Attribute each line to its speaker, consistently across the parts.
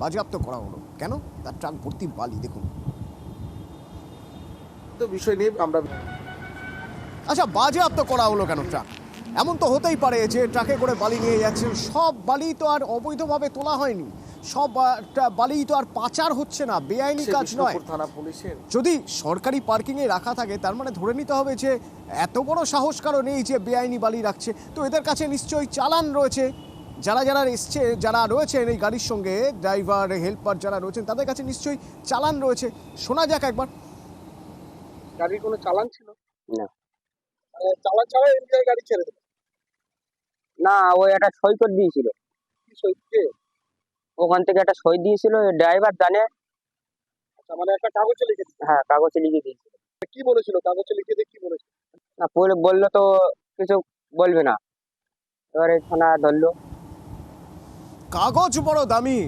Speaker 1: বাজেয়াপ্ত করা হলো। কেন? তার ট্রাক ভর্তি বালি দেখুন।
Speaker 2: তো বিষয় নিয়ে আমরা
Speaker 1: আচ্ছা, বাজেয়াপ্ত করা হলো কেন ট্রাক? এমন তো হতেই পারে যে ট্রাকে করে বালি নিয়ে যাচ্ছেন, সব বালি তো আর অবৈধভাবে তোলা হয়নি, সব বালি তো আর পাচার হচ্ছে না, বেআইনি কাজ নয়।
Speaker 2: বিষ্ণুপুর থানা পুলিশের
Speaker 1: যদি সরকারি পার্কিংয়ে রাখা থাকে তার মানে ধরে নিতে হবে যে এত বড় সাহস কারো নেই যে বেআইনি বালি রাখছে, তো এদের কাছে নিশ্চয়ই চালান রয়েছে। যারা যারা এসছে, যারা রয়েছেন এই গাড়ির সঙ্গে, ড্রাইভার হেল্পার যারা রয়েছেন তাদের কাছে নিশ্চয়ই চালান রয়েছে। শোনা যাক একবার।
Speaker 2: গাড়ির কোনো চালান ছিল
Speaker 3: না
Speaker 2: চালান ছাড়া এমবিআই গাড়ি ছেড়ে দেবে
Speaker 3: না, ওই একটা সই করে দিয়েছিল,
Speaker 2: কি সত্যি?
Speaker 3: ওখান থেকে একটা সই দিয়েছিল, ড্রাইভার জানে।
Speaker 2: আচ্ছা, মানে একটা কাগজে লিখে দিচ্ছে।
Speaker 3: হ্যাঁ, কাগজে লিখে দিয়েছিল।
Speaker 2: কি বলেছিল কাগজে লিখে দিয়ে, কি বলেছিল?
Speaker 3: না, পরে বললো তো কিছু বলবে না, এবারে থানা ধরলো।
Speaker 1: কাগজ বড় দামি,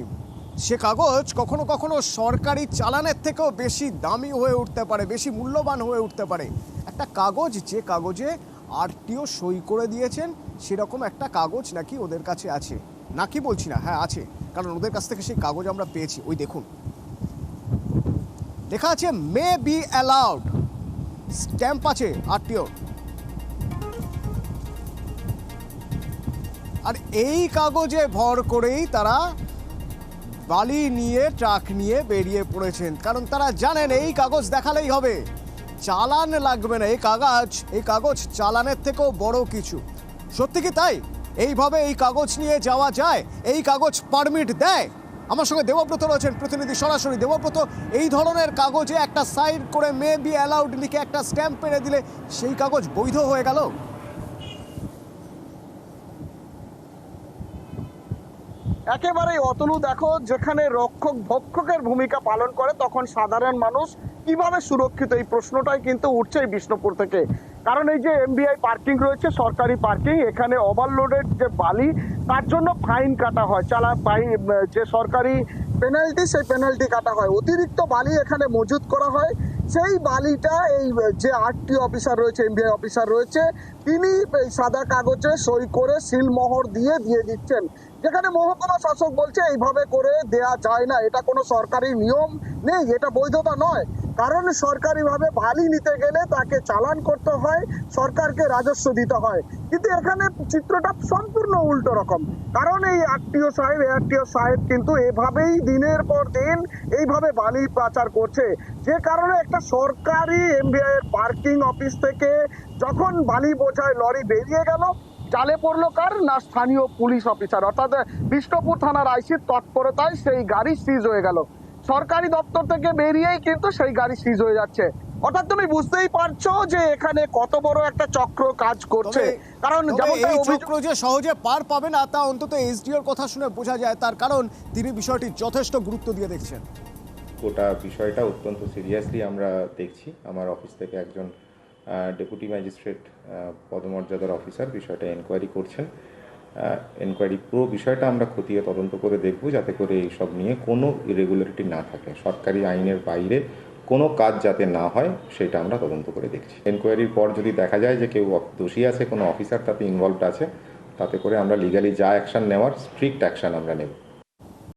Speaker 1: সে কাগজ কখনো কখনো সরকারি চালানের থেকেও বেশি দামি হয়ে উঠতে পারে, বেশি মূল্যবান হয়ে উঠতে পারে। একটা কাগজ, যে কাগজে আরটিও সই করে দিয়েছেন সেরকম একটা কাগজ নাকি ওদের কাছে আছে, নাকি বলছি না, হ্যাঁ আছে, কারণ ওদের কাছ থেকে সেই কাগজ আমরা পেয়েছি। ওই দেখুন, লেখা আছে মে বি অ্যালাউড, স্ট্যাম্প আছে আরটিও। আর এই কাগজে ভর করেই তারা বালি নিয়ে ট্রাক নিয়ে বেরিয়ে পড়েছেন, কারণ তারা জানেন এই কাগজ দেখালেই হবে, চালান লাগবে না। এই কাগজ চালানের থেকেও বড় কিছু। সত্যি কি তাই? এইভাবে এই কাগজ নিয়ে যাওয়া যায়? এই কাগজ পারমিট দেয়? আমার সঙ্গে দেবব্রত রয়েছেন প্রতিনিধি সরাসরি। দেবব্রত, এই ধরনের কাগজে একটা সাইড করে মে বি অ্যালাউড লিখে একটা স্ট্যাম্প মেরে দিলে সেই কাগজ বৈধ হয়ে গেল?
Speaker 2: একেবারেই অতনু, দেখো যেখানে রক্ষক ভক্ষকের ভূমিকা পালন করে তখন সাধারণ মানুষ কিভাবে সুরক্ষিত, এই প্রশ্নটাই কিন্তু উঠছে এই বিষ্ণুপুর থেকে। কারণ এই যে এমবিআই পার্কিং রয়েছে, সরকারি পার্কিং, এখানে ওভারলোডেড যে বালি তার জন্য ফাইন কাটা হয়, যে সরকারি পেনাল্টি, সেই পেনাল্টি কাটা হয়। অতিরিক্ত বালি এখানে মজুত করা হয়, সেই বালিটা এই যে আরটি অফিসার রয়েছে, এমবিআই অফিসার রয়েছে, তিনি এই সাদা কাগজে সই করে সিলমোহর দিয়ে দিচ্ছেন। যেখানে মহকুমা শাসক বলছে এইভাবে করে দেয়া যায় না, এটা কোনো সরকারি নিয়ম নেই, এটা বৈধতা নয়। কারণ সরকারিভাবে বালি নিতে গেলে তাকে চালান করতে হয়, সরকারকে রাজস্ব দিতে হয়। কিন্তু এখানে চিত্রটা সম্পূর্ণ উল্টো রকম। কারণ এই আরটিও সাহেব কিন্তু এভাবেই দিনের পর দিন এইভাবে বালি পাচার করছে, যে কারণে একটা সরকারি এমবিআই এর পার্কিং অফিস থেকে যখন বালি বোঝায় লরি বেরিয়ে গেল, জালে পড়লো কার না, স্থানীয় পুলিশ অফিসার, অর্থাৎ বিষ্ণুপুর থানার আইসির তৎপরতায় সেই গাড়ি সিজ হয়ে গেল। সরকারি দপ্তর থেকে বেরিয়েই কিন্তু সেই গাড়ি সিজ হয়ে যাচ্ছে। অর্থাৎ তুমি বুঝতেই পারছো যে এখানে কত বড় একটা চক্র কাজ করছে। কারণ
Speaker 1: এই চক্র যে সহজে পার পাবে না তা অন্তত এসডিওর কথা শুনে বোঝা যায়, তার কারণ তিনি বিষয়টি যথেষ্ট গুরুত্ব দিয়ে দেখছেন।
Speaker 4: গোটা বিষয়টা অত্যন্ত সিরিয়াসলি আমরা দেখছি। আমার অফিস থেকে একজন ডেপুটি ম্যাজিস্ট্রেট পদমর্যাদার অফিসার বিষয়টা এনকোয়ারি করছেন। এনকোয়ারি পুরো বিষয়টা আমরা খতিয়ে তদন্ত করে দেখব, যাতে করে এইসব নিয়ে কোনো ইরেগুলারিটি না থাকে, সরকারি আইনের বাইরে কোনো কাজ যাতে না হয় সেটা আমরা তদন্ত করে দেখছি। এনকোয়ারির পর যদি দেখা যায় যে কেউ দোষী আছে, কোনো অফিসার তাতে ইনভলভড আছে, তাতে করে আমরা লিগালি যা অ্যাকশন নেওয়ার স্ট্রিক্ট অ্যাকশন আমরা নেব।